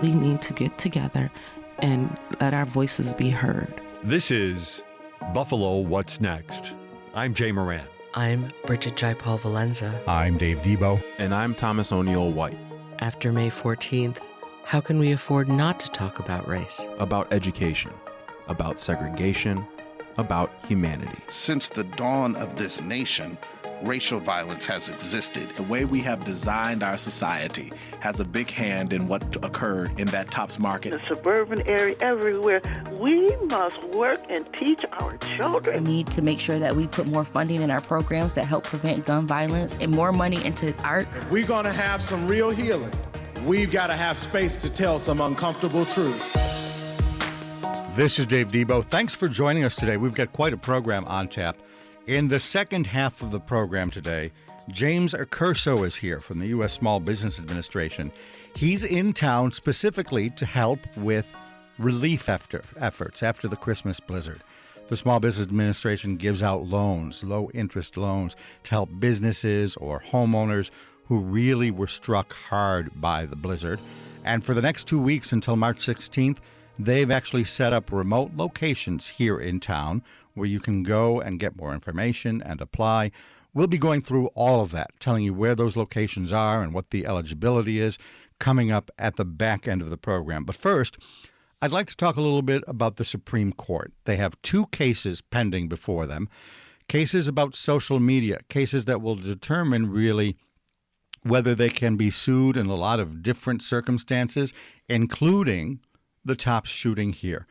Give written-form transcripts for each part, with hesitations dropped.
We need to get together and let our voices be heard. This is Buffalo What's Next. I'm Jay Moran. I'm Bridget Jaipal Valenza. I'm Dave Debo. And I'm Thomas O'Neill White. After May 14th, how can we afford not to talk about race? About education, about segregation, about humanity. Since the dawn of this nation, racial violence has existed. The way we have designed our society has a big hand in what occurred in that Tops Market. The suburban area, everywhere. We must work and teach our children. We need to make sure that we put more funding in our programs that help prevent gun violence and more money into art. If we're going to have some real healing, we've got to have space to tell some uncomfortable truths. This is Dave Debo. Thanks for joining us today. We've got quite a program on tap. In the second half of the program today, James Accurso is here from the U.S. Small Business Administration. He's in town specifically to help with relief efforts after the Christmas blizzard. The Small Business Administration gives out loans, low-interest loans, to help businesses or homeowners who really were struck hard by the blizzard. And for the next 2 weeks until March 16th, they've actually set up remote locations here in town where you can go and get more information and apply. We'll be going through all of that, telling you where those locations are and what the eligibility is coming up at the back end of the program. But first, I'd like to talk a little bit about the Supreme Court. They have 2 cases pending before them, cases about social media, cases that will determine really whether they can be sued in a lot of different circumstances, including the Tops shooting here.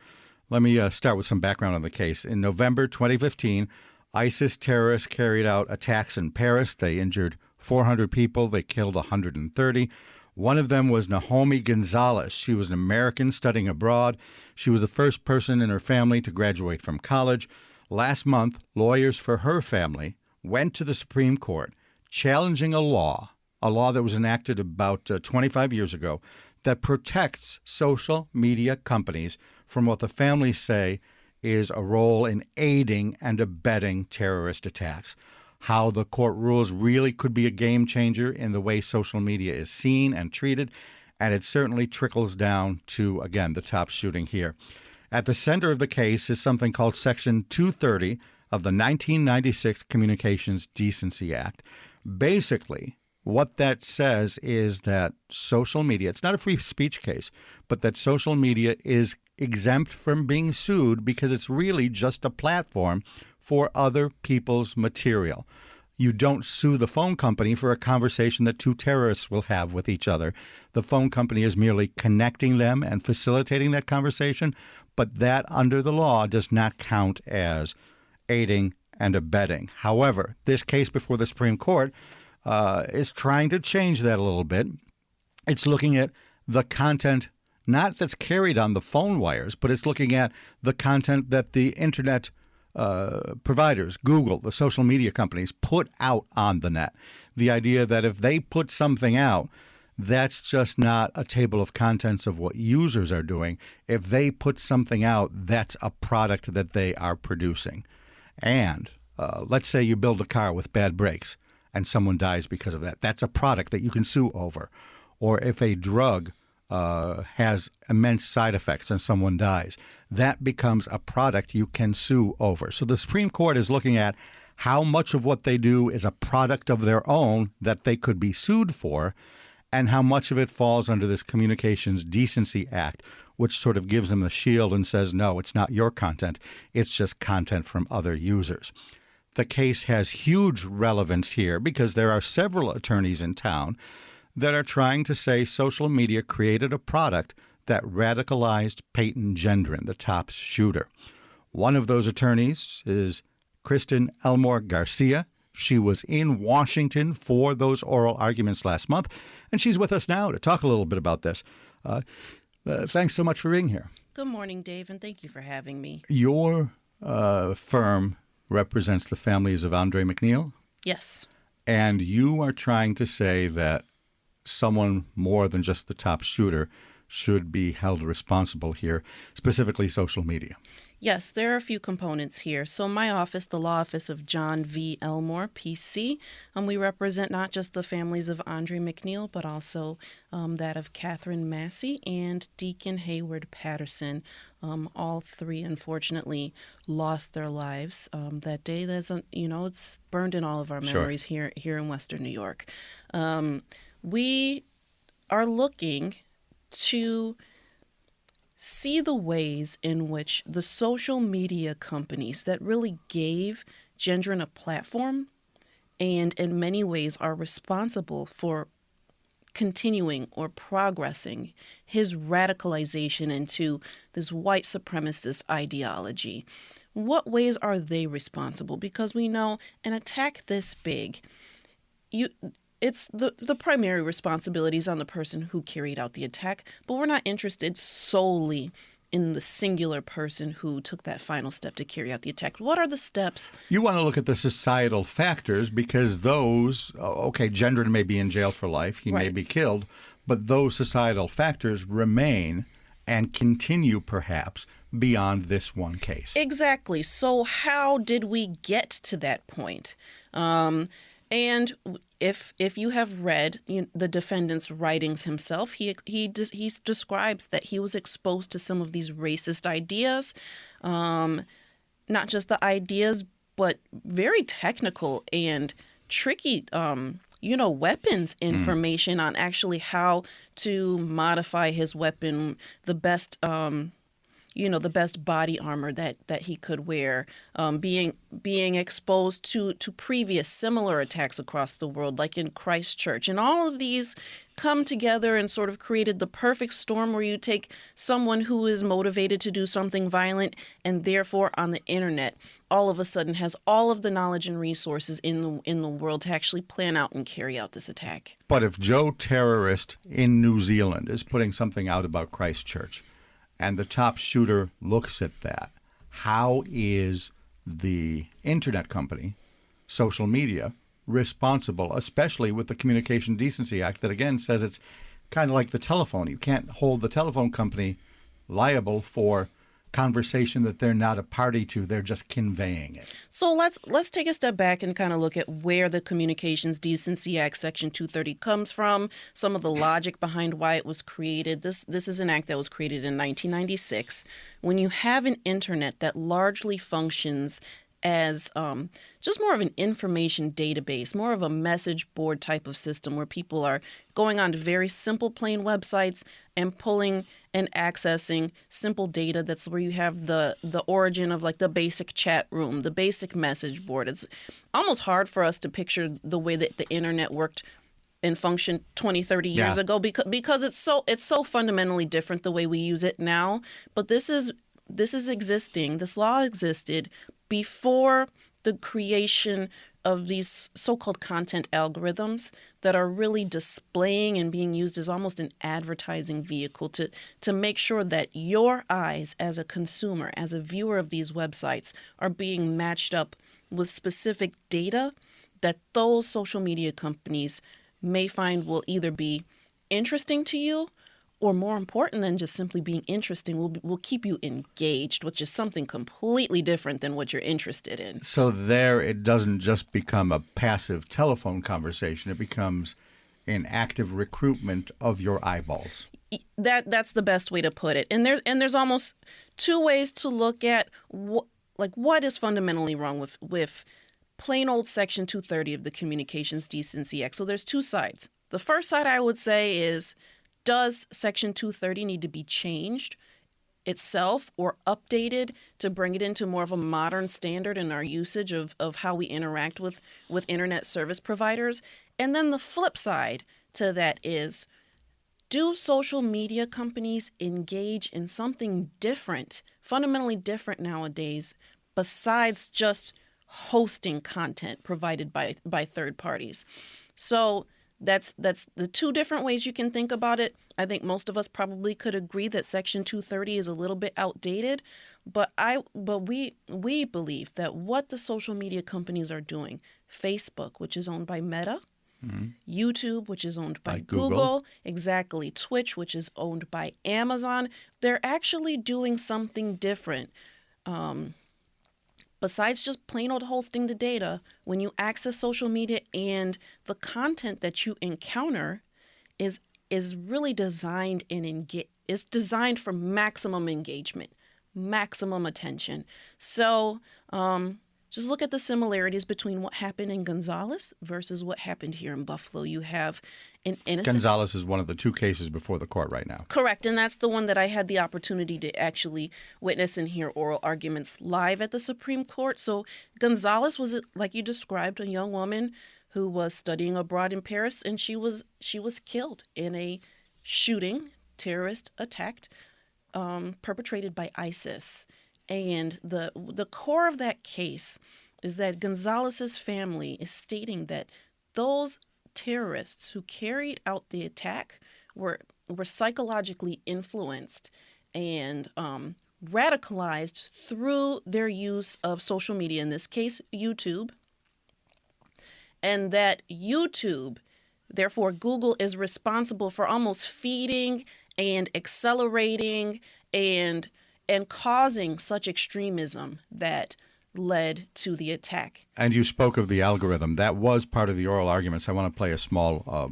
Let me start with some background on the case. In November 2015, ISIS terrorists carried out attacks in Paris. They injured 400 people. They killed 130. One of them was Naomi Gonzalez. She was an American studying abroad. She was the first person in her family to graduate from college. Last month, lawyers for her family went to the Supreme Court challenging a law that was enacted about 25 years ago that protects social media companies from what the families say is a role in aiding and abetting terrorist attacks. How the court rules really could be a game changer in the way social media is seen and treated, and it certainly trickles down to, again, the Tops shooting here. At the center of the case is something called Section 230 of the 1996 Communications Decency Act. Basically, what that says is that social media, it's not a free speech case, but that social media is exempt from being sued because it's really just a platform for other people's material. You don't sue the phone company for a conversation that 2 terrorists will have with each other. The phone company is merely connecting them and facilitating that conversation, but that under the law does not count as aiding and abetting. However, this case before the Supreme Court is trying to change that a little bit. It's looking at the content, not that's carried on the phone wires, but it's looking at the content that the internet providers, Google, the social media companies, put out on the net. The idea that if they put something out, that's just not a table of contents of what users are doing. If they put something out, that's a product that they are producing. And let's say you build a car with bad brakes and someone dies because of that. That's a product that you can sue over. Or if a drug has immense side effects and someone dies, that becomes a product you can sue over. So the Supreme Court is looking at how much of what they do is a product of their own that they could be sued for, and how much of it falls under this Communications Decency Act, which sort of gives them the shield and says, no, it's not your content. It's just content from other users. The case has huge relevance here because there are several attorneys in town that are trying to say social media created a product that radicalized Peyton Gendron, the Tops shooter. One of those attorneys is Kristen Elmore-Garcia. She was in Washington for those oral arguments last month, and she's with us now to talk a little bit about this. Thanks so much for being here. Good morning, Dave, and thank you for having me. Your firm represents the families of Andre McNeil? Yes. And you are trying to say that someone more than just the Tops shooter should be held responsible here, specifically social media? Yes, there are a few components here. So my office, the Law Office of John V. Elmore, PC, we represent not just the families of Andre McNeil, but also that of Catherine Massey and Deacon Hayward Patterson. All three, unfortunately, lost their lives that day. That's it's burned in all of our memories here in Western New York. We are looking to see the ways in which the social media companies that really gave Gendron a platform and in many ways are responsible for continuing or progressing his radicalization into this white supremacist ideology. What ways are they responsible? Because we know an attack this big, it's the primary responsibilities on the person who carried out the attack, but we're not interested solely in the singular person who took that final step to carry out the attack. What are the steps? You want to look at the societal factors because those, Gendron may be in jail for life, he may be killed, but those societal factors remain and continue perhaps beyond this one case. Exactly. So how did we get to that point? And if you have read the defendant's writings himself, he describes that he was exposed to some of these racist ideas, not just the ideas, but very technical and tricky, weapons information on actually how to modify his weapon, the best the best body armor that he could wear, being exposed to previous similar attacks across the world, like in Christchurch. And all of these come together and sort of created the perfect storm where you take someone who is motivated to do something violent and therefore on the internet all of a sudden has all of the knowledge and resources in the world to actually plan out and carry out this attack. But if Joe Terrorist in New Zealand is putting something out about Christchurch, and the top shooter looks at that, how is the internet company, social media, responsible, especially with the Communication Decency Act that, again, says it's kind of like the telephone. You can't hold the telephone company liable for conversation that they're not a party to. They're just conveying it. So let's take a step back and kind of look at where the Communications Decency Act Section 230 comes from, some of the logic behind why it was created. This is an act that was created in 1996. When you have an internet that largely functions as just more of an information database, more of a message board type of system where people are going on to very simple, plain websites and pulling and accessing simple data. That's where you have the origin of like the basic chat room, the basic message board. It's almost hard for us to picture the way that the internet worked and functioned 20, 30 years ago because it's so fundamentally different the way we use it now. But this is existing. This law existed before the creation of these so-called content algorithms that are really displaying and being used as almost an advertising vehicle to make sure that your eyes as a consumer, as a viewer of these websites, are being matched up with specific data that those social media companies may find will either be interesting to you or, more important than just simply being interesting, will keep you engaged, which is something completely different than what you're interested in. So there it doesn't just become a passive telephone conversation. It becomes an active recruitment of your eyeballs. That's the best way to put it. And there's almost two ways to look at what is fundamentally wrong with plain old Section 230 of the Communications Decency Act. So there's two sides. The first side I would say is, does Section 230 need to be changed itself or updated to bring it into more of a modern standard in our usage of how we interact with internet service providers? And then the flip side to that is, do social media companies engage in something different, fundamentally different nowadays, besides just hosting content provided by third parties? So that's the two different ways you can think about it. I think most of us probably could agree that Section 230 is a little bit outdated, but we believe that what the social media companies are doing, Facebook, which is owned by Meta, YouTube, which is owned by Google. Google, exactly. Twitch, which is owned by Amazon. They're actually doing something different. Besides just plain old hosting the data, when you access social media and the content that you encounter is really designed is designed for maximum engagement, maximum attention. So just look at the similarities between what happened in Gonzales versus what happened here in Buffalo. You have an innocent... Gonzales is one of the two cases before the court right now. Correct, and that's the one that I had the opportunity to actually witness and hear oral arguments live at the Supreme Court. So Gonzales was, like you described, a young woman who was studying abroad in Paris, and she was killed in a shooting, terrorist attack perpetrated by ISIS. And the core of that case is that Gonzales's family is stating that those terrorists who carried out the attack were psychologically influenced and radicalized through their use of social media, in this case, YouTube. And that YouTube, therefore, Google is responsible for almost feeding and accelerating and causing such extremism that led to the attack. And you spoke of the algorithm. That was part of the oral arguments. I want to play a small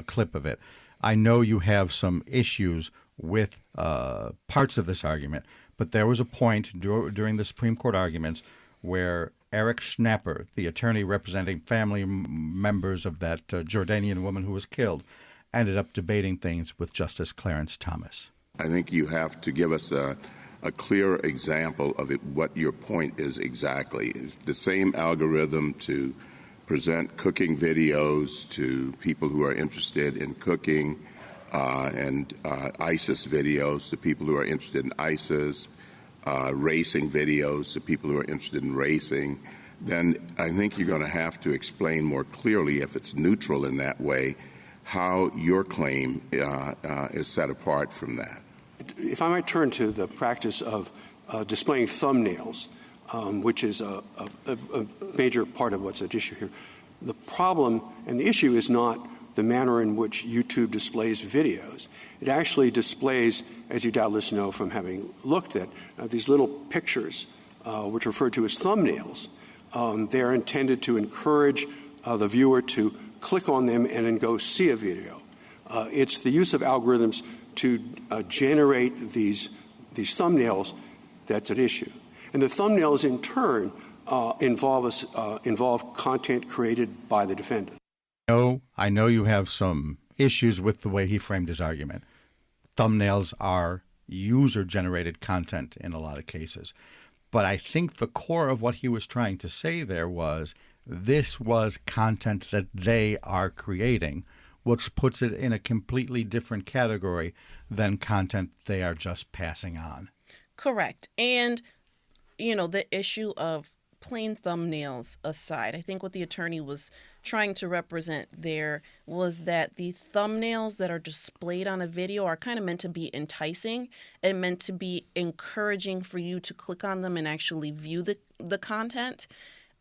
clip of it. I know you have some issues with parts of this argument, but there was a point during the Supreme Court arguments where Eric Schnapper, the attorney representing family members of that Jordanian woman who was killed, ended up debating things with Justice Clarence Thomas. I think you have to give us a clear example of it, what your point is exactly. The same algorithm to present cooking videos to people who are interested in cooking and ISIS videos to people who are interested in ISIS, racing videos to people who are interested in racing, then I think you're going to have to explain more clearly, if it's neutral in that way, how your claim is set apart from that. If I might turn to the practice of displaying thumbnails, which is a major part of what's at issue here. The problem and the issue is not the manner in which YouTube displays videos. It actually displays, as you doubtless know from having looked at, these little pictures, which are referred to as thumbnails. They're intended to encourage the viewer to click on them and then go see a video. It's the use of algorithms to generate these thumbnails that's at issue. And the thumbnails, in turn, involve content created by the defendant. I know you have some issues with the way he framed his argument. Thumbnails are user-generated content in a lot of cases. But I think the core of what he was trying to say there was this was content that they are creating, which puts it in a completely different category than content they are just passing on. Correct. And, the issue of plain thumbnails aside, I think what the attorney was trying to represent there was that the thumbnails that are displayed on a video are kind of meant to be enticing and meant to be encouraging for you to click on them and actually view the content.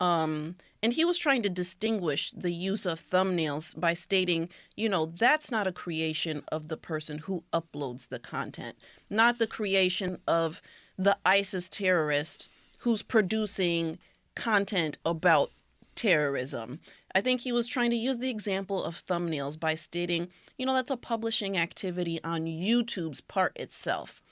And he was trying to distinguish the use of thumbnails by stating, that's not a creation of the person who uploads the content, not the creation of the ISIS terrorist who's producing content about terrorism. I think he was trying to use the example of thumbnails by stating, that's a publishing activity on YouTube's part itself.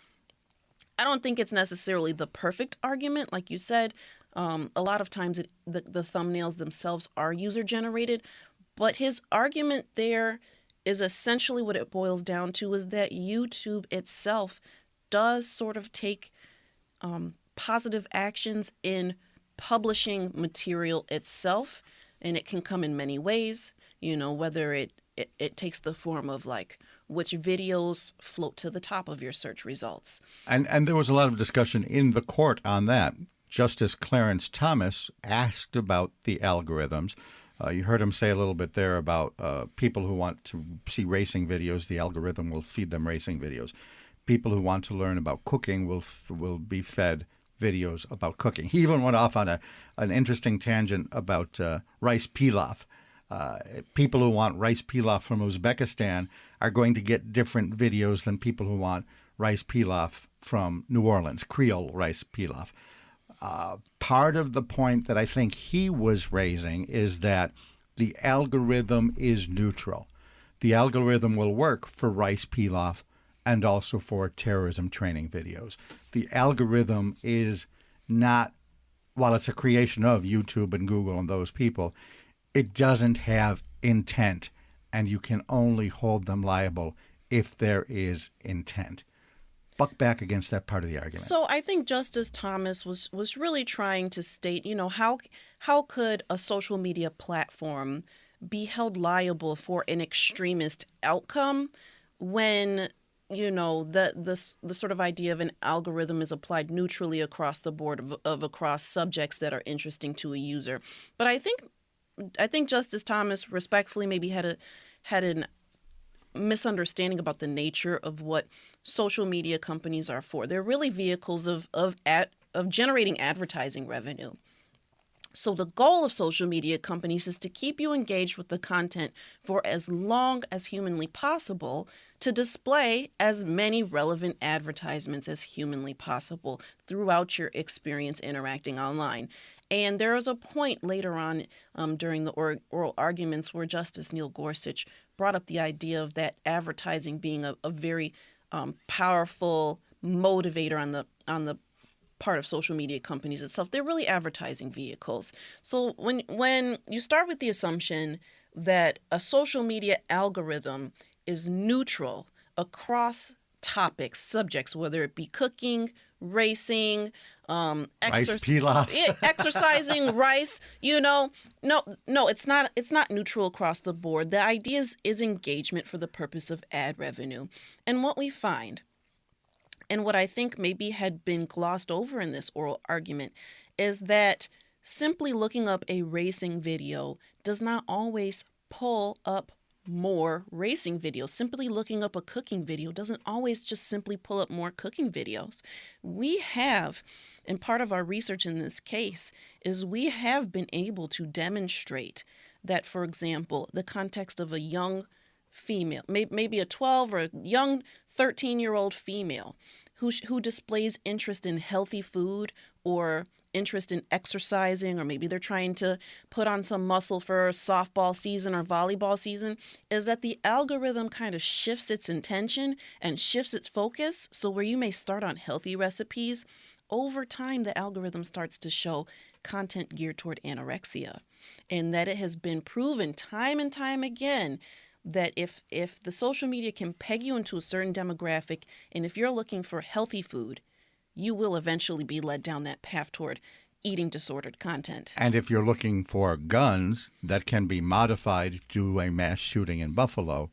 I don't think it's necessarily the perfect argument, like you said. A lot of times the thumbnails themselves are user-generated, but his argument there is essentially what it boils down to is that YouTube itself does sort of take positive actions in publishing material itself, and it can come in many ways, whether it takes the form of like which videos float to the top of your search results. And there was a lot of discussion in the court on that. Justice Clarence Thomas asked about the algorithms. You heard him say a little bit there about people who want to see racing videos, the algorithm will feed them racing videos. People who want to learn about cooking will be fed videos about cooking. He even went off on an interesting tangent about rice pilaf, people who want rice pilaf from Uzbekistan are going to get different videos than people who want rice pilaf from New Orleans, Creole rice pilaf. Part of the point that I think he was raising is that the algorithm is neutral. The algorithm will work for rice pilaf and also for terrorism training videos. The algorithm is not, while it's a creation of YouTube and Google and those people, it doesn't have intent, and you can only hold them liable if there is intent. Buck back against that part of the argument. So I think Justice Thomas was really trying to state, how could a social media platform be held liable for an extremist outcome when, the sort of idea of an algorithm is applied neutrally across the board across subjects that are interesting to a user. But I think Justice Thomas respectfully maybe had an misunderstanding about the nature of what social media companies are for. They're really vehicles of generating advertising revenue. So the goal of social media companies is to keep you engaged with the content for as long as humanly possible, to display as many relevant advertisements as humanly possible throughout your experience interacting online. And there was a point later on during the oral arguments where Justice Neil Gorsuch brought up the idea of that advertising being a very powerful motivator on the part of social media companies itself. They're really advertising vehicles. So when you start with the assumption that a social media algorithm is neutral across topics, subjects, whether it be cooking, racing, exercising, rice, no, it's not neutral across the board. The idea is engagement for the purpose of ad revenue. And what we find, and what I think maybe had been glossed over in this oral argument, is that simply looking up a racing video does not always pull up more racing videos. Simply looking up a cooking video doesn't always just simply pull up more cooking videos. We have, and part of our research in this case, is we have been able to demonstrate that, for example, the context of a young female, maybe a 12 or a young 13-year-old female who displays interest in healthy food or interest in exercising, or maybe they're trying to put on some muscle for softball season or volleyball season, is that the algorithm kind of shifts its intention and shifts its focus. So where you may start on healthy recipes, over time the algorithm starts to show content geared toward anorexia. And that it has been proven time and time again that if the social media can peg you into a certain demographic, and if you're looking for healthy food, you will eventually be led down that path toward eating disordered content. And if you're looking for guns that can be modified to do a mass shooting in Buffalo,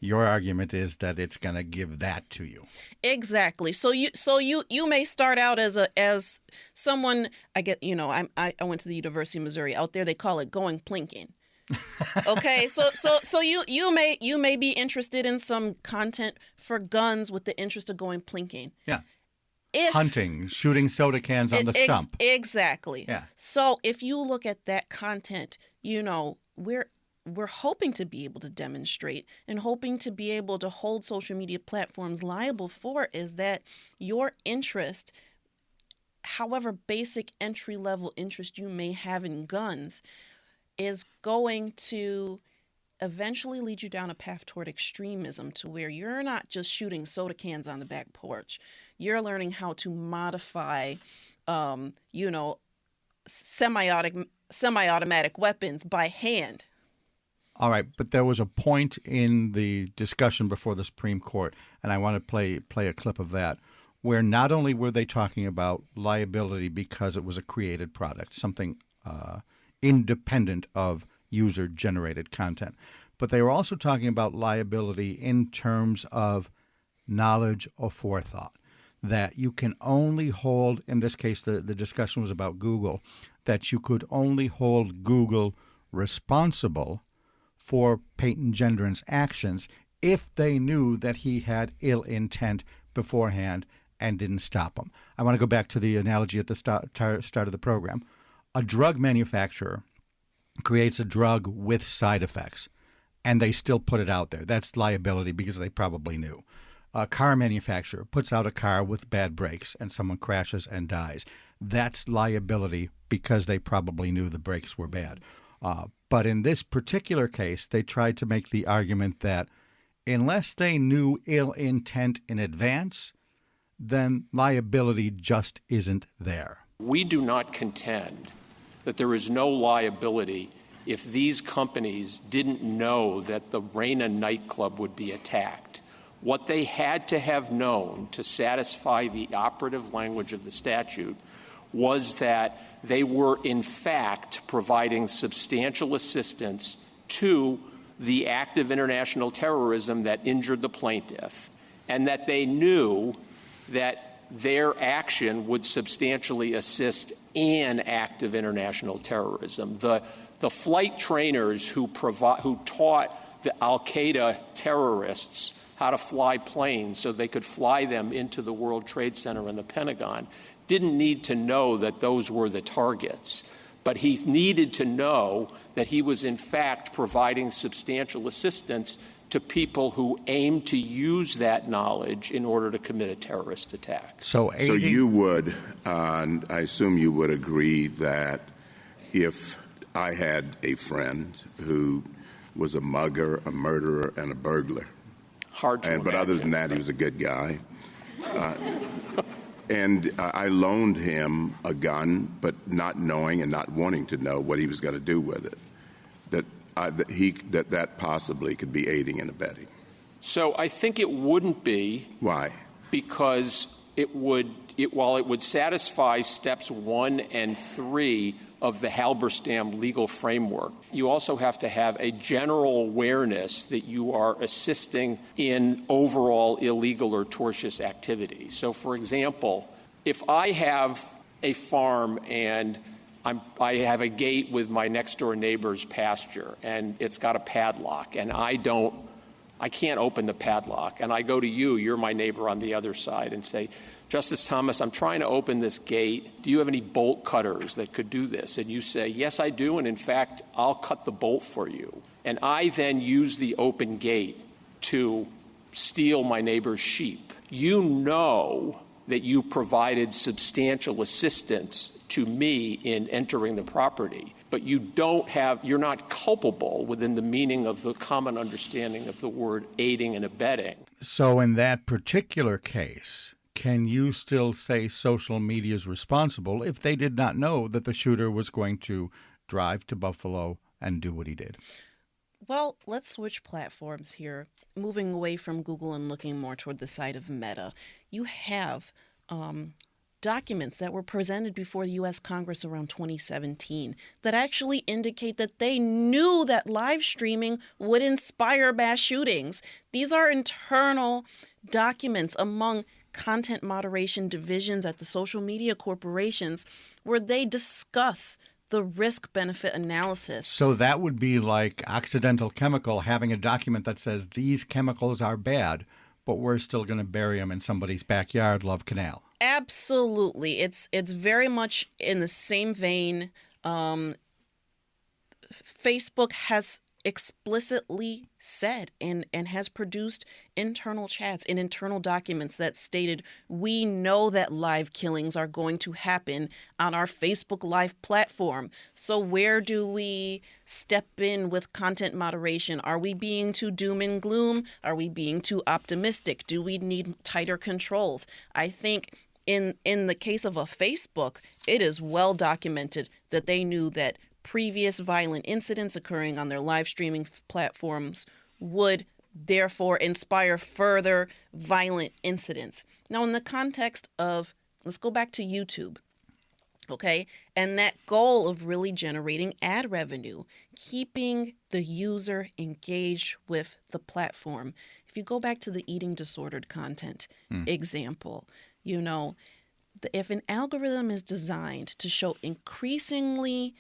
your argument is that it's going to give that to you. Exactly. So you may start out as someone. I went to the University of Missouri. Out there they call it going plinking. Okay, so you may be interested in some content for guns with the interest of going plinking. Yeah. Hunting, shooting soda cans on the stump. Exactly. Yeah. So if you look at that content, we're hoping to be able to demonstrate and hoping to be able to hold social media platforms liable for is that your interest, however basic entry-level interest you may have in guns, is going to eventually lead you down a path toward extremism, to where you're not just shooting soda cans on the back porch. You're learning how to modify, semi-automatic weapons by hand. All right, but there was a point in the discussion before the Supreme Court, and I want to play a clip of that, where not only were they talking about liability because it was a created product, something independent of user-generated content, but they were also talking about liability in terms of knowledge or forethought, that you can only hold, in this case the discussion was about Google, that you could only hold Google responsible for Peyton Gendron's actions if they knew that he had ill intent beforehand and didn't stop him. I want to go back to the analogy at the start of the program. A drug manufacturer creates a drug with side effects, and they still put it out there. That's liability because they probably knew. A car manufacturer puts out a car with bad brakes and someone crashes and dies. That's liability because they probably knew the brakes were bad. But in this particular case, they tried to make the argument that unless they knew ill intent in advance, then liability just isn't there. We do not contend that there is no liability if these companies didn't know that the Reina nightclub would be attacked. What they had to have known to satisfy the operative language of the statute was that they were in fact providing substantial assistance to the act of international terrorism that injured the plaintiff, and that they knew that their action would substantially assist an act of international terrorism. The flight trainers who taught the al-Qaeda terrorists how to fly planes so they could fly them into the World Trade Center and the Pentagon didn't need to know that those were the targets. But he needed to know that he was in fact providing substantial assistance to people who aim to use that knowledge in order to commit a terrorist attack. So you would, and I assume you would agree that if I had a friend who was a mugger, a murderer, and a burglar, hard to imagine, but other than that, he was a good guy, and I loaned him a gun, but not knowing and not wanting to know what he was going to do with it, that possibly could be aiding and abetting. So I think it wouldn't be. Why? Because while it would satisfy steps 1 and 3 of the Halberstam legal framework, you also have to have a general awareness that you are assisting in overall illegal or tortious activity. So, for example, if I have a farm and I have a gate with my next-door neighbor's pasture, and it's got a padlock, and I can't open the padlock, and I go to you, you're my neighbor on the other side, and say, Justice Thomas, I'm trying to open this gate. Do you have any bolt cutters that could do this? And you say, yes, I do, and in fact, I'll cut the bolt for you. And I then use the open gate to steal my neighbor's sheep. You know that you provided substantial assistance to me in entering the property, but you're not culpable within the meaning of the common understanding of the word aiding and abetting. So in that particular case, can you still say social media is responsible if they did not know that the shooter was going to drive to Buffalo and do what he did? Well, let's switch platforms here, moving away from Google and looking more toward the side of Meta. You have documents that were presented before the U.S. Congress around 2017 that actually indicate that they knew that live streaming would inspire mass shootings. These are internal documents among content moderation divisions at the social media corporations where they discuss the risk-benefit analysis. So that would be like Occidental Chemical having a document that says these chemicals are bad, but we're still going to bury them in somebody's backyard, Love Canal. Absolutely. It's very much in the same vein. Facebook has explicitly said and has produced internal chats and internal documents that stated, we know that live killings are going to happen on our Facebook Live platform. So where do we step in with content moderation? Are we being too doom and gloom? Are we being too optimistic? Do we need tighter controls? I think in the case of a Facebook, it is well documented that they knew that previous violent incidents occurring on their live streaming platforms would therefore inspire further violent incidents. Now, in the context of, let's go back to YouTube, okay? And that goal of really generating ad revenue, keeping the user engaged with the platform. If you go back to the eating disordered content example, you know, if an algorithm is designed to show increasingly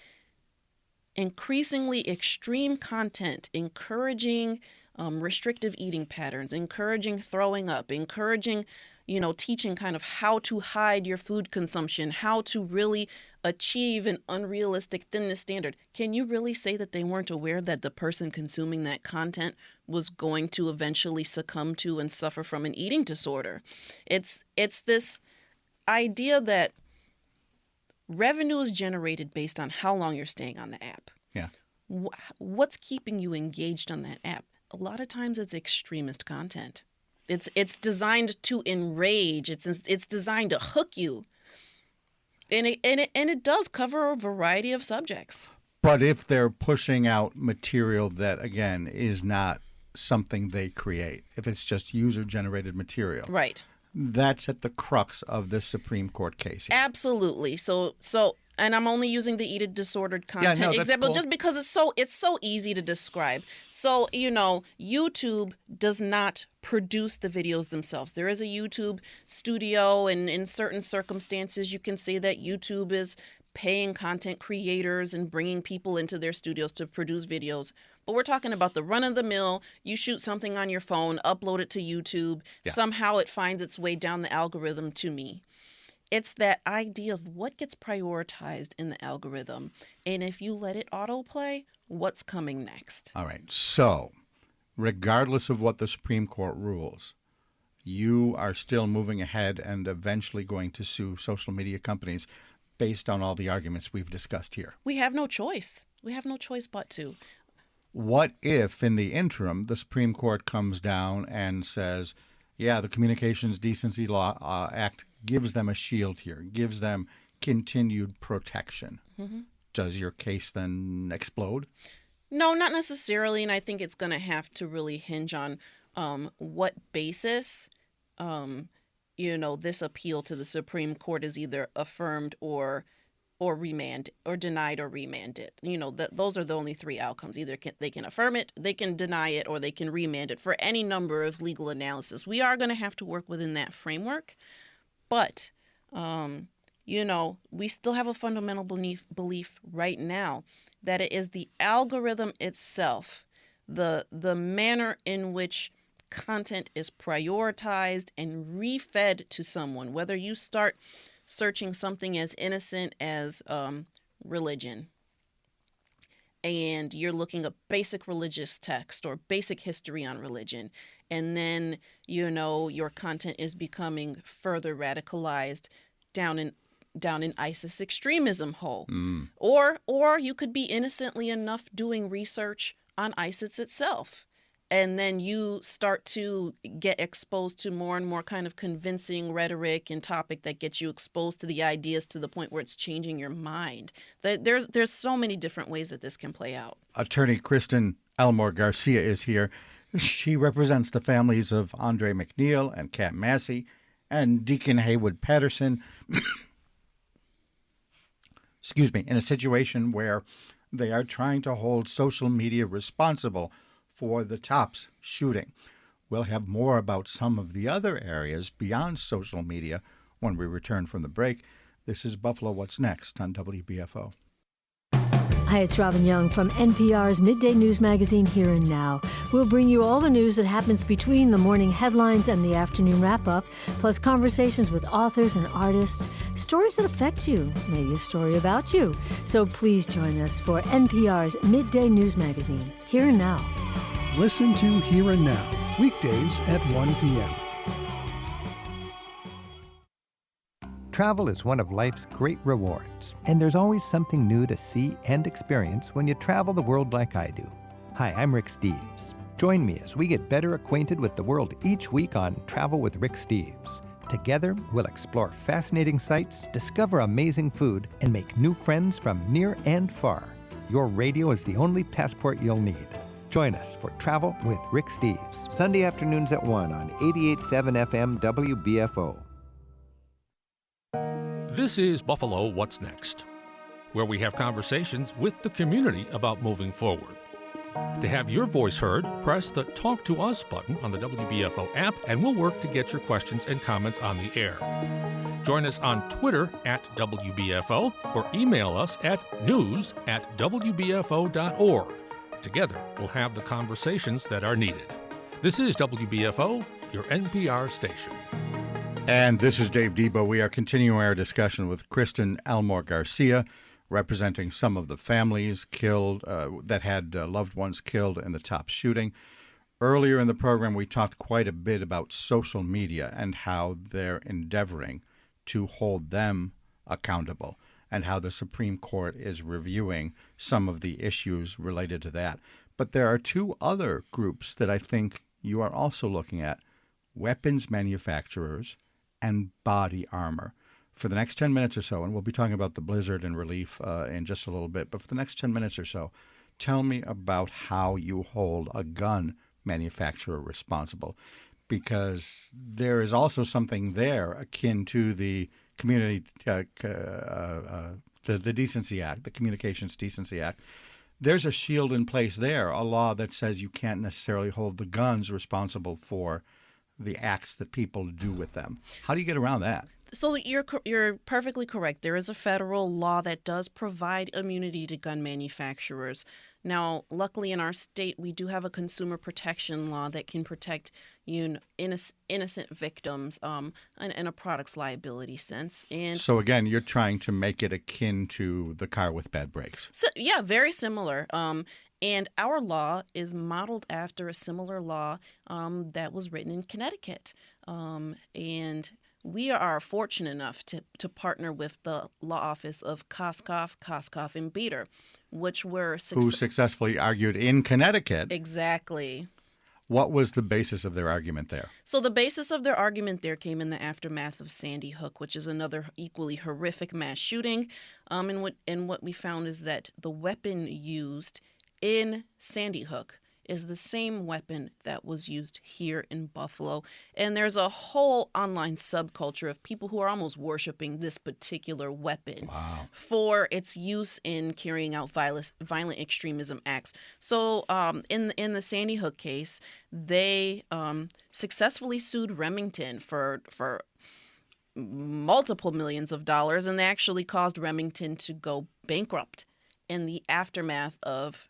extreme content, encouraging restrictive eating patterns, encouraging throwing up, encouraging, teaching kind of how to hide your food consumption, how to really achieve an unrealistic thinness standard, can you really say that they weren't aware that the person consuming that content was going to eventually succumb to and suffer from an eating disorder? It's this idea that revenue is generated based on how long you're staying on the app. Yeah. What's keeping you engaged on that app? A lot of times it's extremist content. It's designed to enrage. It's designed to hook you. And it does cover a variety of subjects. But if they're pushing out material that, again, is not something they create, if it's just user-generated material, right, that's at the crux of this Supreme Court case here. Absolutely. So, and I'm only using the eating disordered content example just because it's so easy to describe. So, YouTube does not produce the videos themselves. There is a YouTube studio, and in certain circumstances, you can say that YouTube is paying content creators and bringing people into their studios to produce videos. But we're talking about the run-of-the-mill, you shoot something on your phone, upload it to YouTube, somehow it finds its way down the algorithm to me. It's that idea of what gets prioritized in the algorithm. And if you let it autoplay, what's coming next? All right. So, regardless of what the Supreme Court rules, you are still moving ahead and eventually going to sue social media companies based on all the arguments we've discussed here. We have no choice. We have no choice but to. What if, in the interim, the Supreme Court comes down and says, yeah, the Communications Decency Law Act gives them a shield here, gives them continued protection? Mm-hmm. Does your case then explode? No, not necessarily, and I think it's going to have to really hinge on what basis, this appeal to the Supreme Court is either affirmed or denied or remanded. Those are the only three outcomes. Either they can affirm it, they can deny it, or they can remand it for any number of legal analysis. We are going to have to work within that framework, but we still have a fundamental belief right now that it is the algorithm itself, the manner in which content is prioritized and refed to someone, whether you start searching something as innocent as religion, and you're looking up basic religious text or basic history on religion, and then your content is becoming further radicalized down in ISIS extremism hole. Or you could be innocently enough doing research on ISIS itself, and then you start to get exposed to more and more kind of convincing rhetoric and topic that gets you exposed to the ideas to the point where it's changing your mind. There's so many different ways that this can play out. Attorney Kristen Elmore-Garcia is here. She represents the families of Andre McNeil and Kat Massey and Deacon Haywood Patterson, in a situation where they are trying to hold social media responsible for the Tops shooting. We'll have more about some of the other areas beyond social media when we return from the break. This is Buffalo What's Next on WBFO. Hi, it's Robin Young from NPR's Midday News Magazine Here and Now. We'll bring you all the news that happens between the morning headlines and the afternoon wrap-up, plus conversations with authors and artists, stories that affect you, maybe a story about you. So please join us for NPR's Midday News Magazine Here and Now. Listen to Here and Now, weekdays at 1 p.m. Travel is one of life's great rewards, and there's always something new to see and experience when you travel the world like I do. Hi, I'm Rick Steves. Join me as we get better acquainted with the world each week on Travel with Rick Steves. Together, we'll explore fascinating sights, discover amazing food, and make new friends from near and far. Your radio is the only passport you'll need. Join us for Travel with Rick Steves. Sunday afternoons at 1 on 88.7 FM WBFO. This is Buffalo What's Next, where we have conversations with the community about moving forward. To have your voice heard, press the Talk to Us button on the WBFO app, and we'll work to get your questions and comments on the air. Join us on Twitter at WBFO or email us at news@wbfo.org. Together, we'll have the conversations that are needed. This is WBFO, your NPR station. And this is Dave Debo. We are continuing our discussion with Kristen Elmore-Garcia, representing some of the families killed that had loved ones killed in the top shooting. Earlier in the program, we talked quite a bit about social media and how they're endeavoring to hold them accountable, and how the Supreme Court is reviewing some of the issues related to that. But there are two other groups that I think you are also looking at: weapons manufacturers and body armor. For the next 10 minutes or so, and we'll be talking about the blizzard and relief in just a little bit, but for the next 10 minutes or so, tell me about how you hold a gun manufacturer responsible, because there is also something there akin to the Community, the Decency Act, the Communications Decency Act. There's a shield in place there, a law that says you can't necessarily hold the guns responsible for the acts that people do with them. How do you get around that? So you're perfectly correct. There is a federal law that does provide immunity to gun manufacturers. Now, luckily in our state, we do have a consumer protection law that can protect innocent victims in a product's liability sense. And so again, you're trying to make it akin to the car with bad brakes. So, yeah, very similar. And our law is modeled after a similar law that was written in Connecticut. And we are fortunate enough to partner with the law office of Koskoff, and Beater, which were who successfully argued in Connecticut. Exactly. What was the basis of their argument there? So the basis of their argument there came in the aftermath of Sandy Hook, which is another equally horrific mass shooting. And what we found is that the weapon used in Sandy Hook is the same weapon that was used here in Buffalo. And there's a whole online subculture of people who are almost worshiping this particular weapon for its use in carrying out violent extremism acts. So in the Sandy Hook case, they successfully sued Remington for multiple millions of dollars, and they actually caused Remington to go bankrupt in the aftermath of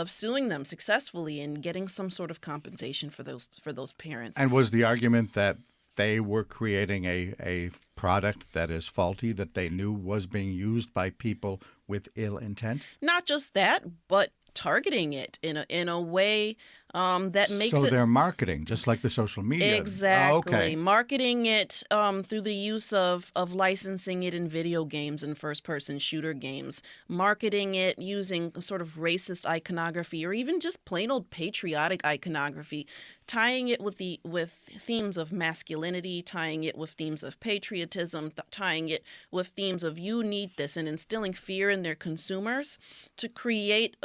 suing them successfully and getting some sort of compensation for those parents. And was the argument that they were creating a product that is faulty, that they knew was being used by people with ill intent? Not just that, but targeting it in a way that makes so they're marketing, just like the social media. Exactly. Oh, okay. Marketing it through the use of licensing it in video games and first-person shooter games. Marketing it using sort of racist iconography or even just plain old patriotic iconography. Tying it with themes of masculinity, tying it with themes of patriotism, tying it with themes of you need this, and instilling fear in their consumers to create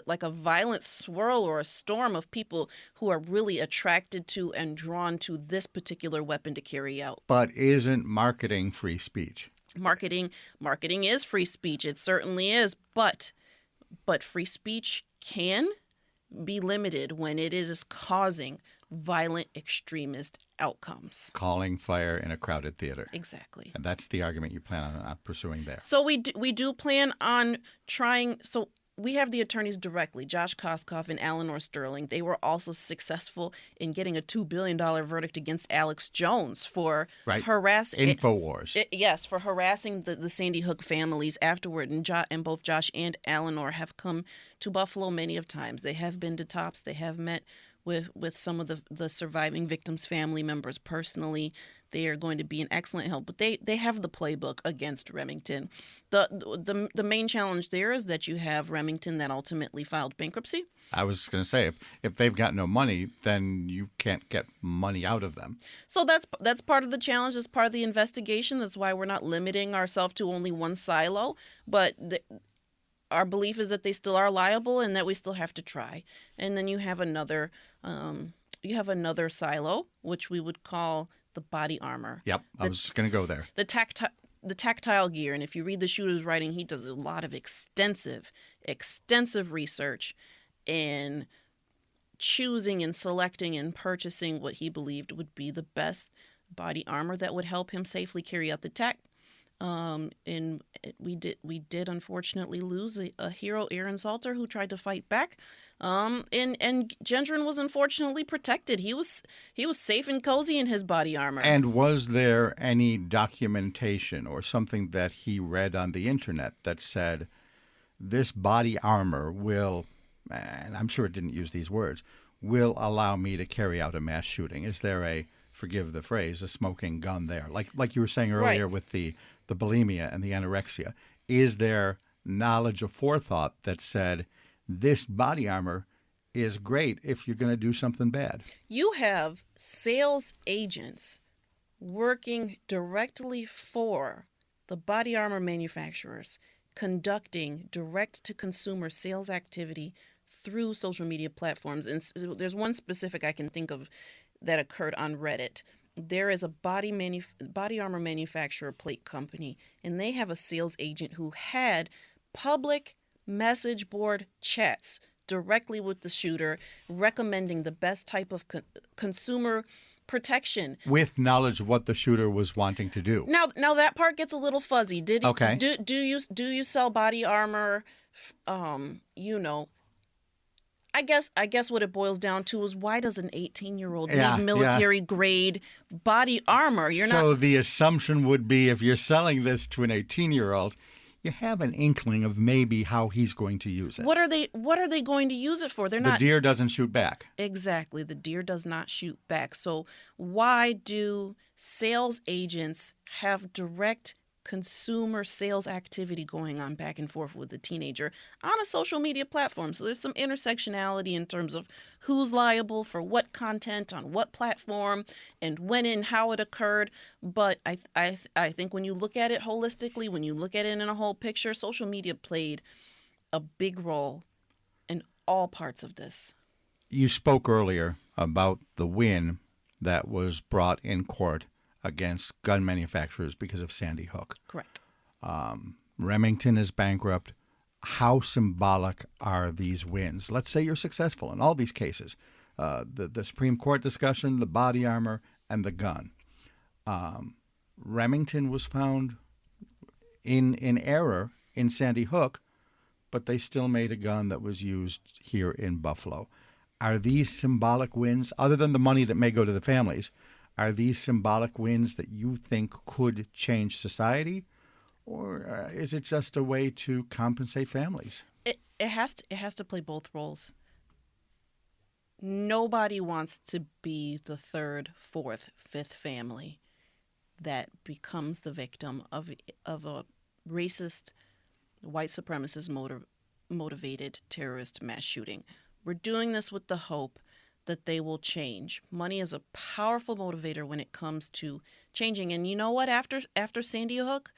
like a violent swirl or a storm of people who are really attracted to and drawn to this particular weapon to carry out. But isn't marketing free speech? Marketing is free speech. It certainly is, but free speech can be limited when it is causing violent extremist outcomes. Calling fire in a crowded theater. Exactly. And that's the argument you plan on pursuing there. So we do plan on trying. So we have the attorneys directly, Josh Koskoff and Eleanor Sterling. They were also successful in getting a $2 billion verdict against Alex Jones for harassing InfoWars. Yes, for harassing the Sandy Hook families afterward. And both Josh and Eleanor have come to Buffalo many of times. They have been to TOPS. They have met with some of the surviving victims' family members personally. They are going to be an excellent help, but they have the playbook against Remington. The main challenge there is that you have Remington that ultimately filed bankruptcy. I was going to say, if they've got no money, then you can't get money out of them. So that's part of the challenge. That's part of the investigation. That's why we're not limiting ourselves to only one silo. But our belief is that they still are liable and that we still have to try. And then you have another silo, which we would call the body armor. Yep, I was just going to go there. The tactile gear. And if you read the shooter's writing, he does a lot of extensive research in choosing and selecting and purchasing what he believed would be the best body armor that would help him safely carry out the And we did unfortunately lose a hero, Aaron Salter, who tried to fight back. And Gendron was unfortunately protected. He was safe and cozy in his body armor. And was there any documentation or something that he read on the internet that said this body armor will, and I'm sure it didn't use these words, will allow me to carry out a mass shooting? Is there a, forgive the phrase, a smoking gun there? Like you were saying earlier Right. with the bulimia and the anorexia. Is there knowledge or forethought that said this body armor is great if you're going to do something bad? You have sales agents working directly for the body armor manufacturers, conducting direct-to-consumer sales activity through social media platforms. And there's one specific I can think of that occurred on Reddit. There is a body armor manufacturer plate company, and they have a sales agent who had public message board chats directly with the shooter, recommending the best type of consumer protection With knowledge of what the shooter was wanting to do. Now that part gets a little fuzzy. Okay. Do you sell body armor? I guess what it boils down to is, why does an 18-year-old need military grade body armor? So the assumption would be, if you're selling this to an 18-year-old, you have an inkling of maybe how he's going to use it. What are they going to use it for? They're The not. deer doesn't shoot back. Exactly. The deer does not shoot back. So why do sales agents have direct consumer sales activity going on back and forth with the teenager on a social media platform? So there's some intersectionality in terms of who's liable for what content on what platform and when and how it occurred. But I think when you look at it holistically, when you look at it in a whole picture, social media played a big role in all parts of this. You spoke earlier about the win that was brought in court against gun manufacturers because of Sandy Hook. Correct. Remington is bankrupt. How symbolic are these wins? Let's say you're successful in all these cases. The Supreme Court discussion, the body armor, and the gun. Remington was found in error in Sandy Hook, but they still made a gun that was used here in Buffalo. Are these symbolic wins, other than the money that may go to the families, are these symbolic wins that you think could change society, or is it just a way to compensate families? It has to play both roles. Nobody wants to be the third, fourth, fifth family that becomes the victim of a racist, white supremacist motivated terrorist mass shooting. We're doing this with the hope that they will change. Money is a powerful motivator when it comes to changing. And you know what? After Sandy Hook,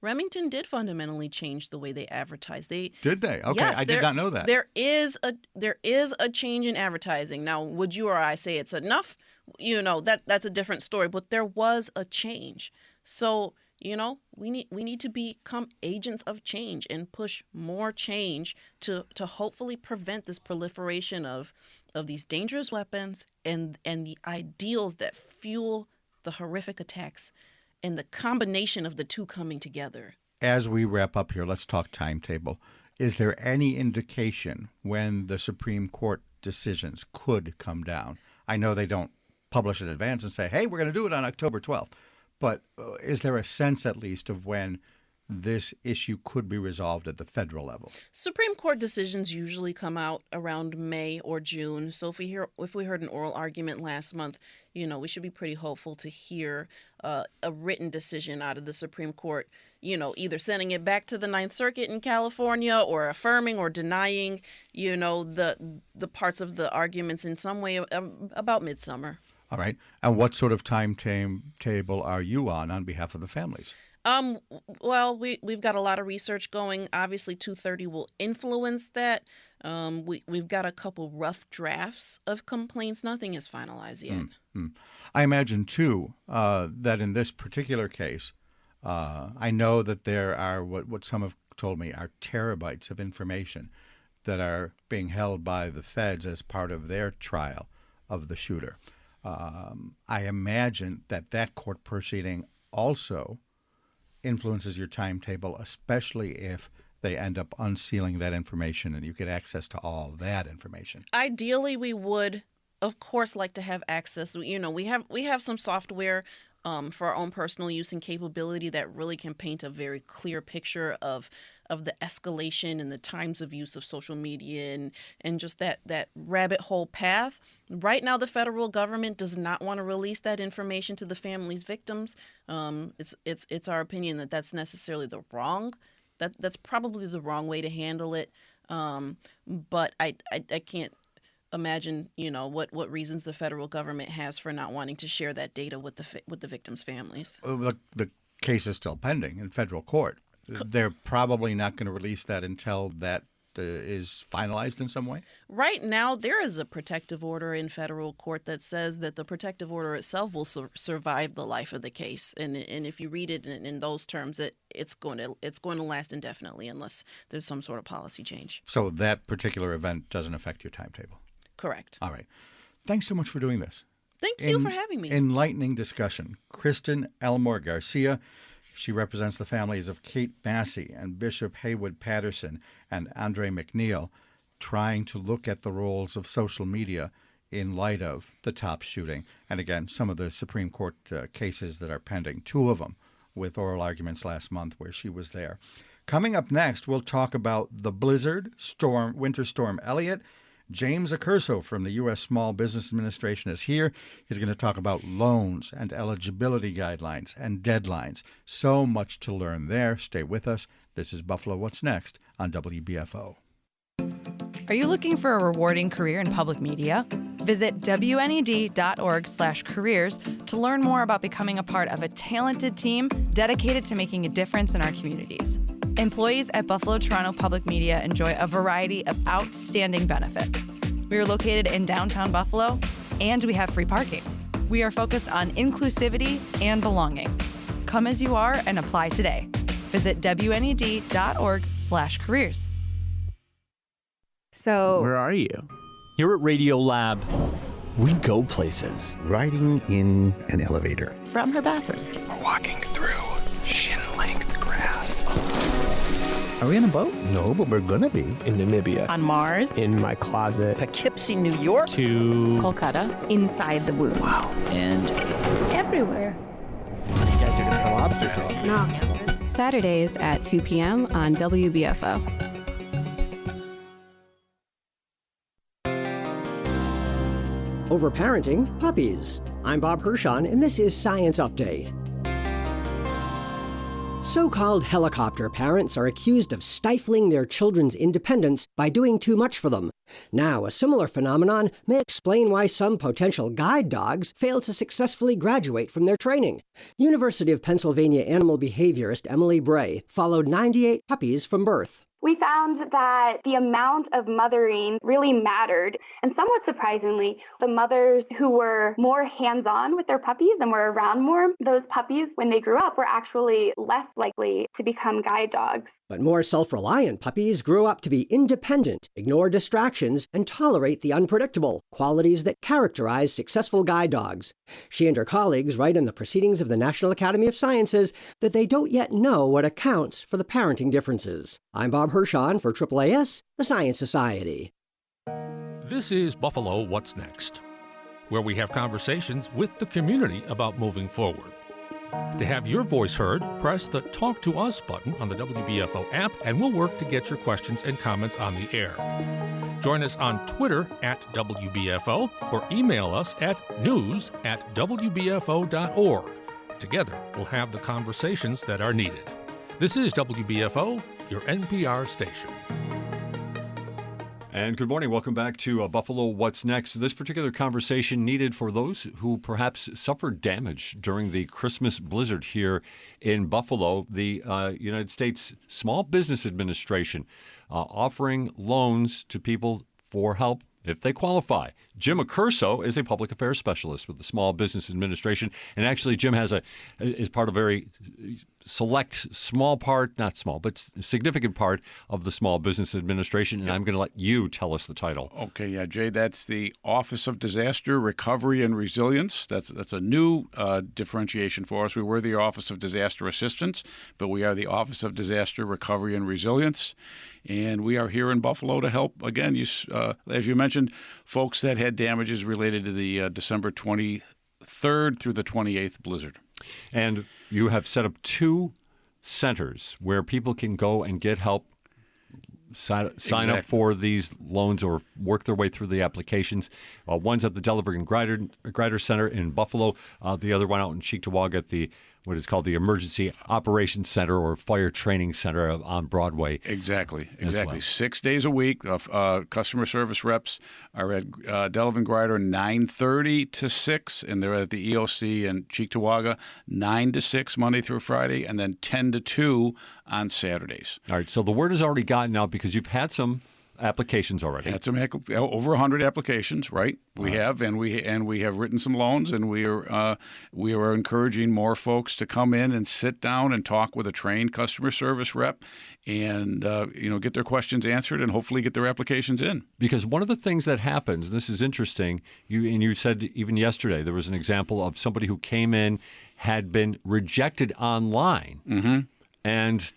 Remington did fundamentally change the way they advertise. Did they? Okay, yes, I did not know that. There is a change in advertising. Now, would you or I say it's enough? That's a different story. But there was a change. So we need to become agents of change and push more change to hopefully prevent this proliferation of these dangerous weapons and the ideals that fuel the horrific attacks and the combination of the two coming together. As we wrap up here, let's talk timetable. Is there any indication when the Supreme Court decisions could come down? I know they don't publish in advance and say, hey, we're going to do it on October 12th. But is there a sense, at least, of when this issue could be resolved at the federal level? Supreme Court decisions usually come out around May or June. So if we heard an oral argument last month, we should be pretty hopeful to hear a written decision out of the Supreme Court, either sending it back to the Ninth Circuit in California or affirming or denying, the parts of the arguments in some way about midsummer. All right. And what sort of timetable are you on behalf of the families? Well, we've got a lot of research going. Obviously, 230 will influence that. We've got a couple rough drafts of complaints. Nothing is finalized yet. Mm-hmm. I imagine, too, that in this particular case, I know that there are what some have told me are terabytes of information that are being held by the feds as part of their trial of the shooter. I imagine that court proceeding also influences your timetable, especially if they end up unsealing that information and you get access to all that information? Ideally, we would, of course, like to have access. We have some software for our own personal use and capability that really can paint a very clear picture of the escalation and the times of use of social media and just that rabbit hole path. Right now, the federal government does not want to release that information to the families' victims. It's our opinion that that's necessarily that's probably the wrong way to handle it. But I can't imagine, what reasons the federal government has for not wanting to share that data with the victims' families. The case is still pending in federal court. They're probably not going to release that until that is finalized in some way? Right now, there is a protective order in federal court that says that the protective order itself will survive the life of the case. And if you read it in those terms, it's going to last indefinitely unless there's some sort of policy change. So that particular event doesn't affect your timetable? Correct. All right. Thanks so much for doing this. Thank you for having me. Enlightening discussion. Kristen Elmore-Garcia. She represents the families of Kate Massey and Bishop Haywood Patterson and Andre McNeil, trying to look at the roles of social media in light of the top shooting. And again, some of the Supreme Court cases that are pending, 2 of them with oral arguments last month where she was there. Coming up next, we'll talk about the blizzard, Winter Storm Elliott. James Accurso from the U.S. Small Business Administration is here. He's going to talk about loans and eligibility guidelines and deadlines. So much to learn there. Stay with us. This is Buffalo What's Next on WBFO. Are you looking for a rewarding career in public media? Visit WNED.org/careers to learn more about becoming a part of a talented team dedicated to making a difference in our communities. Employees at Buffalo Toronto Public Media enjoy a variety of outstanding benefits. We are located in downtown Buffalo, and we have free parking. We are focused on inclusivity and belonging. Come as you are and apply today. Visit WNED.org/careers. So, where are you? Here at Radio Lab, we go places. Riding in an elevator. From her bathroom. We're walking through shin-length grass. Are we on a boat? No, but we're gonna be. In Namibia. On Mars. In my closet. Poughkeepsie, New York. To Kolkata. Inside the womb. Wow. And everywhere. You guys are gonna have lobster tank. No. Saturdays at 2 p.m. on WBFO. Overparenting puppies. I'm Bob Hirschon, and this is Science Update. So-called helicopter parents are accused of stifling their children's independence by doing too much for them. Now, a similar phenomenon may explain why some potential guide dogs fail to successfully graduate from their training. University of Pennsylvania animal behaviorist Emily Bray followed 98 puppies from birth. We found that the amount of mothering really mattered. And somewhat surprisingly, the mothers who were more hands-on with their puppies and were around more, those puppies, when they grew up, were actually less likely to become guide dogs. But more self-reliant puppies grew up to be independent, ignore distractions, and tolerate the unpredictable, qualities that characterize successful guide dogs. She and her colleagues write in the Proceedings of the National Academy of Sciences that they don't yet know what accounts for the parenting differences. I'm Bob Hirschon for AAAS, the Science Society. This is Buffalo What's Next, where we have conversations with the community about moving forward. To have your voice heard, press the Talk to Us button on the WBFO app, and we'll work to get your questions and comments on the air. Join us on Twitter at WBFO or email us at news@wbfo.org. Together, we'll have the conversations that are needed. This is WBFO, your NPR station. And good morning. Welcome back to Buffalo What's Next. This particular conversation needed for those who perhaps suffered damage during the Christmas blizzard here in Buffalo. The United States Small Business Administration offering loans to people for help if they qualify Jim Accurso is a public affairs specialist with the Small Business Administration. And actually, Jim is part of a very select, small part, not small, but significant part of the Small Business Administration. And I'm going to let you tell us the title. Okay, yeah, Jay, that's the Office of Disaster Recovery and Resilience. That's a new differentiation for us. We were the Office of Disaster Assistance, but we are the Office of Disaster Recovery and Resilience. And we are here in Buffalo to help, again, as you mentioned, folks that had damages related to the December 23rd through the 28th blizzard. And you have set up 2 centers where people can go and get help, sign up for these loans or work their way through the applications. One's at the Delaware and Grider Center in Buffalo. The other one out in Cheektowaga at what is called the Emergency Operations Center or Fire Training Center on Broadway. Exactly. Well. 6 days a week. Customer service reps are at Delaware and Grider 9:30 to 6, and they're at the EOC in Cheektowaga 9 to 6 Monday through Friday, and then 10 to 2 on Saturdays. All right. So the word has already gotten out because you've had some applications already. Had some over 100 applications, right? We have written some loans, and we are encouraging more folks to come in and sit down and talk with a trained customer service rep, and get their questions answered, and hopefully get their applications in. Because one of the things that happens, this is interesting. You said even yesterday there was an example of somebody who came in, had been rejected online, and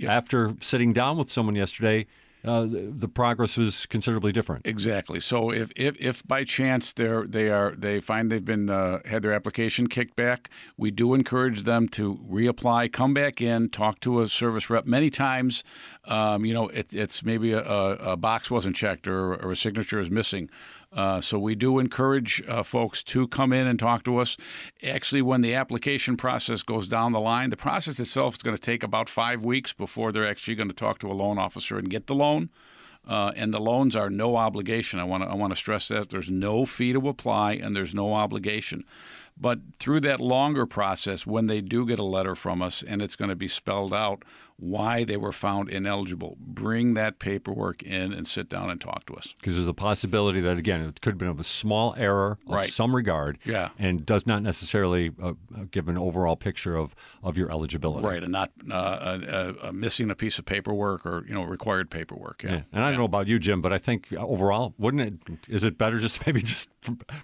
after sitting down with someone yesterday, the progress was considerably different. Exactly. So if by chance they find they've been had their application kicked back, we do encourage them to reapply, come back in, talk to a service rep. Many times, it's maybe a box wasn't checked or a signature is missing. So we do encourage folks to come in and talk to us. Actually, when the application process goes down the line, the process itself is going to take about 5 weeks before they're actually going to talk to a loan officer and get the loan. And the loans are no obligation. I want to stress that. There's no fee to apply, and there's no obligation. But through that longer process, when they do get a letter from us and it's going to be spelled out why they were found ineligible, bring that paperwork in and sit down and talk to us. Because there's a possibility that, again, it could have been of a small error of some regard and does not necessarily give an overall picture of your eligibility. Right, and not missing a piece of paperwork or required paperwork. Yeah. And I don't know about you, Jim, but I think overall, is it better just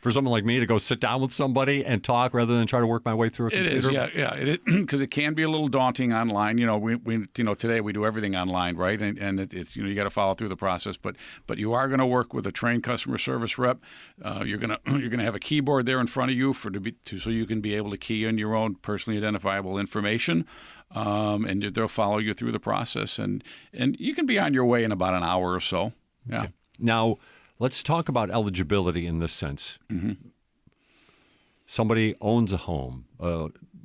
for someone like me to go sit down with somebody and talk rather than try to work my way through a computer? It is, because it can be a little daunting online. We today we do everything online, right? And it's you got to follow through the process, but you are going to work with a trained customer service rep. You're gonna have a keyboard there in front of you so you can be able to key in your own personally identifiable information, and they'll follow you through the process, and you can be on your way in about an hour or so. Yeah. Okay. Now let's talk about eligibility in this sense. Mm-hmm. Somebody owns a home,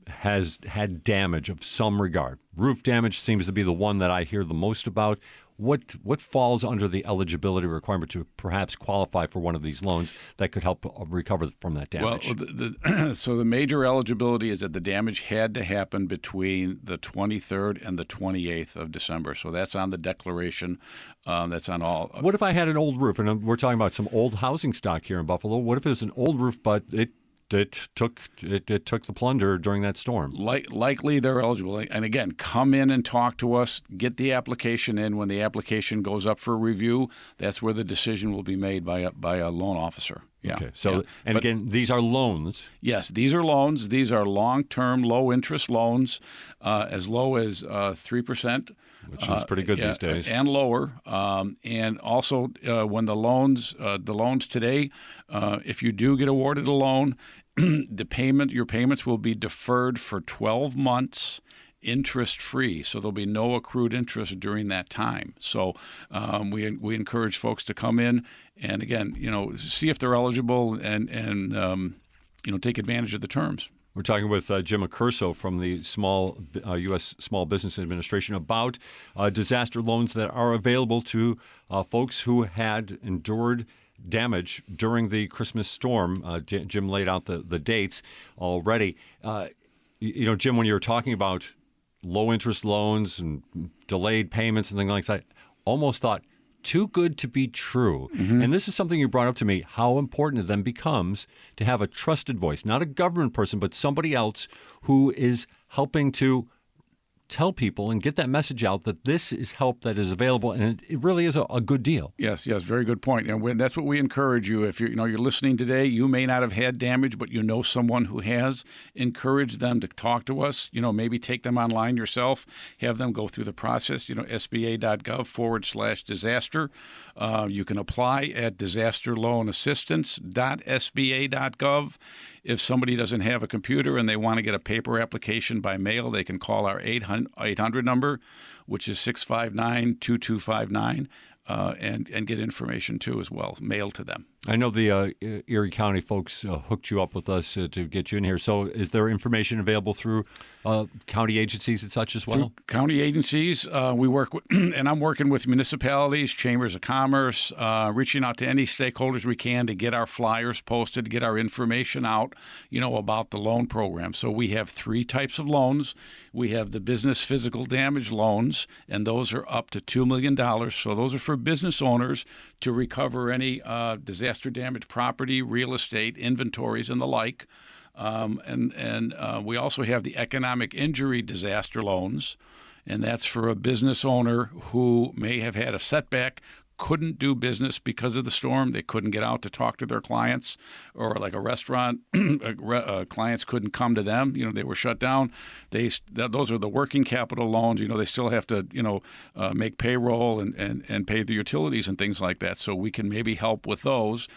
has had damage of some regard. Roof damage seems to be the one that I hear the most about. What falls under the eligibility requirement to perhaps qualify for one of these loans that could help recover from that damage? Well, so the major eligibility is that the damage had to happen between the 23rd and the 28th of December. So that's on the declaration. That's on all. What if I had an old roof, and we're talking about some old housing stock here in Buffalo? What if it was an old roof, but it took the plunder during that storm? Likely they're eligible. And again, come in and talk to us. Get the application in. When the application goes up for review, that's where the decision will be made by a loan officer. Yeah. Okay. So, again, these are loans. Yes, these are loans. These are long-term, low-interest loans, as low as 3%. Which is pretty good these days. And lower. And also, when the loans today, if you do get awarded a loan, your payments will be deferred for 12 months, interest-free. So there'll be no accrued interest during that time. So we encourage folks to come in and, again, see if they're eligible and take advantage of the terms. We're talking with Jim Accurso from the U.S. Small Business Administration about disaster loans that are available to folks who had endured damage during the Christmas storm. Jim laid out the dates already. Jim, when you were talking about low-interest loans and delayed payments and things like that, almost thought, too good to be true. And this is something you brought up to me, how important it then becomes to have a trusted voice, not a government person, but somebody else who is helping to tell people and get that message out that this is help that is available, and it really is a good deal. Yes, very good point. And that's what we encourage you. If you're listening today, you may not have had damage, but you know someone who has. Encourage them to talk to us. Maybe take them online yourself. Have them go through the process. SBA.gov/disaster. You can apply at disasterloanassistance.sba.gov. If somebody doesn't have a computer and they want to get a paper application by mail, they can call our 800 number, which is 659-2259, and get information too as well, mailed to them. I know the Erie County folks hooked you up with us to get you in here. So is there information available through county agencies and such as well? Through county agencies, we work with, and I'm working with municipalities, chambers of commerce, reaching out to any stakeholders we can to get our flyers posted, to get our information out, about the loan program. So we have 3 types of loans. We have the business physical damage loans, and those are up to $2 million. So those are for business owners to recover any disaster damaged property, real estate, inventories, and the like. And we also have the economic injury disaster loans, and that's for a business owner who may have had a setback, couldn't do business because of the storm. They couldn't get out to talk to their clients, or like a restaurant, clients couldn't come to them. They were shut down. Those are the working capital loans. They still have to, make payroll and pay the utilities and things like that. So we can maybe help with those.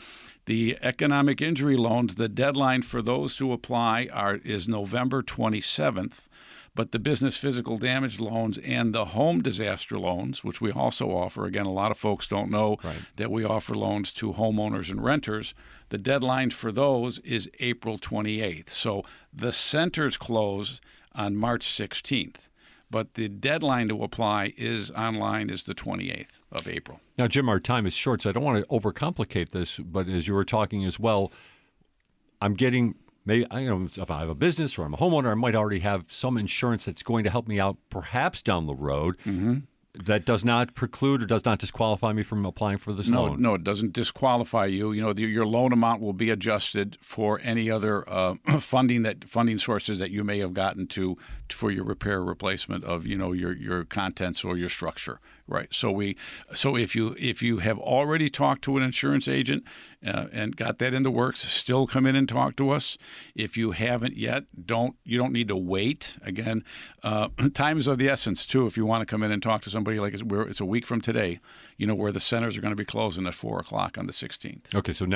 The economic injury loans, the deadline for those to apply is November 27th. But the business physical damage loans and the home disaster loans, which we also offer, again, a lot of folks don't know that we offer loans to homeowners and renters. The deadline for those is April 28th. So the centers close on March 16th. But the deadline to apply online is the 28th of April. Now, Jim, our time is short, so I don't want to overcomplicate this. But as you were talking as well, I'm getting... Maybe, if I have a business or I'm a homeowner, I might already have some insurance that's going to help me out perhaps down the road. That does not preclude or does not disqualify me from applying for this loan. No, it doesn't disqualify you. Your loan amount will be adjusted for any other funding sources that you may have gotten to for your repair or replacement of your contents or your structure. Right. So if you have already talked to an insurance agent and got that in the works, still come in and talk to us. If you haven't yet, you don't need to wait. Again, time is of the essence too. If you want to come in and talk to somebody, like it's a week from today, where the centers are going to be closing at 4:00 on the 16th. Okay, so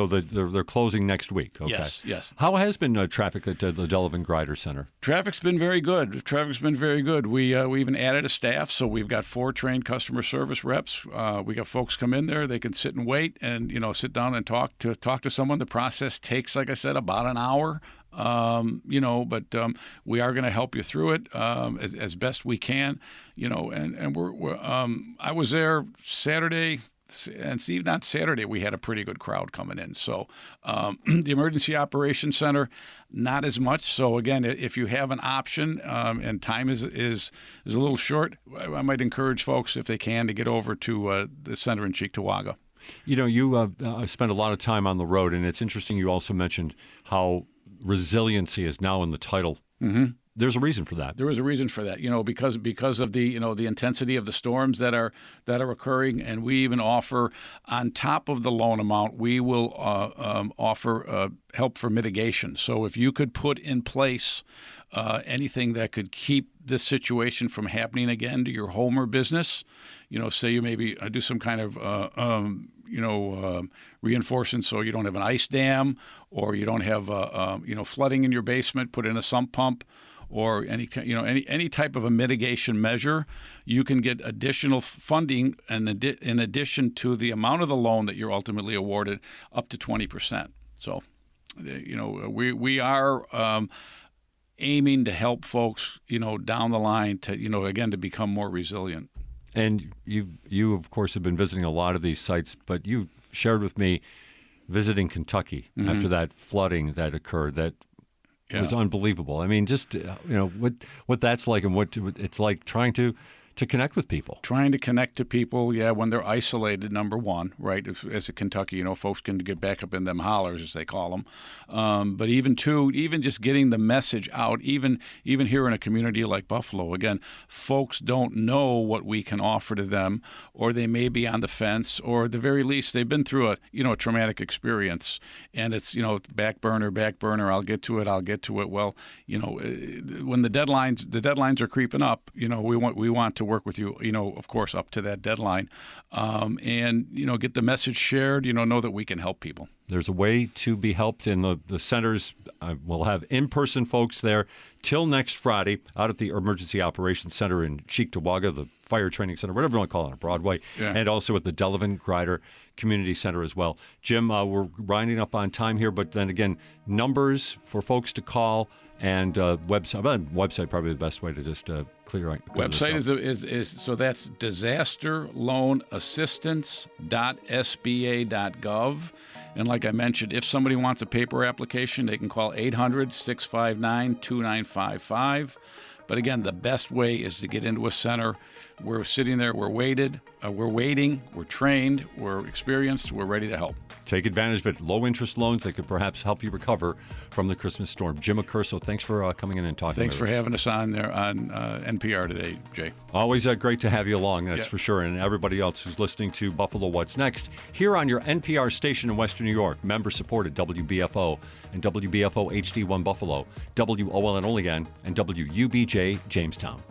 they're closing next week. Okay. Yes. How has been traffic at the Delavan Grider Center? Traffic's been very good. We even added a staff, so we've got 4 trained customer service reps. We got folks come in there. They can sit and wait and sit down and talk to someone. The process takes, like I said, about an hour. But we are going to help you through it as best we can. And we're I was there Saturday. And see, not Saturday, we had a pretty good crowd coming in. So the Emergency Operations Center, not as much. So again, if you have an option and time is a little short, I might encourage folks, if they can, to get over to the center in Cheektowaga. You spend a lot of time on the road, and it's interesting you also mentioned how resiliency is now in the title. Mm-hmm. There's a reason for that. There is a reason for that, because of the the intensity of the storms that are occurring, and we even offer, on top of the loan amount, we will offer help for mitigation. So if you could put in place anything that could keep this situation from happening again to your home or business, say you maybe do some kind of reinforcing so you don't have an ice dam, or you don't have flooding in your basement, put in a sump pump, or any type of a mitigation measure, you can get additional funding, and in addition to the amount of the loan that you're ultimately awarded, up to 20%. So, we are aiming to help folks, down the line to, again, to become more resilient. And you of course have been visiting a lot of these sites, but you shared with me visiting Kentucky after that flooding that occurred. That was unbelievable. I mean, just what that's like, and what it's like trying to to connect with people. Trying to connect to people, when they're isolated, number one, right? As a Kentucky, folks can get back up in them hollers, as they call them. But even just getting the message out, even here in a community like Buffalo, again, folks don't know what we can offer to them, or they may be on the fence, or at the very least, they've been through a traumatic experience, and it's, back burner, I'll get to it. Well, when the deadlines are creeping up, we want to work with you, of course, up to that deadline, and get the message shared. Know that we can help people. There's a way to be helped in the centers. We'll have in-person folks there till next Friday out at the Emergency Operations Center in Cheektowaga, the Fire Training Center, whatever you want to call it, on Broadway, and also at the Delavan Grider Community Center as well. Jim, we're winding up on time here, but then again, numbers for folks to call and website probably the best way to just clear website is so that's disasterloanassistance.sba.gov. And like I mentioned, if somebody wants a paper application, they can call 800-659-2955. But again, the best way is to get into a center. We're sitting there, we're waiting, we're trained, we're experienced, we're ready to help. Take advantage of it. Low-interest loans that could perhaps help you recover from the Christmas storm. Jim Accurso, thanks for coming in and talking Thanks for having us on there on NPR today, Jay. Always great to have you along, that's for sure. And everybody else who's listening to Buffalo What's Next, here on your NPR station in Western New York, member-supported WBFO and WBFO HD1 Buffalo, WOLN Olean, and WUBJ Jamestown.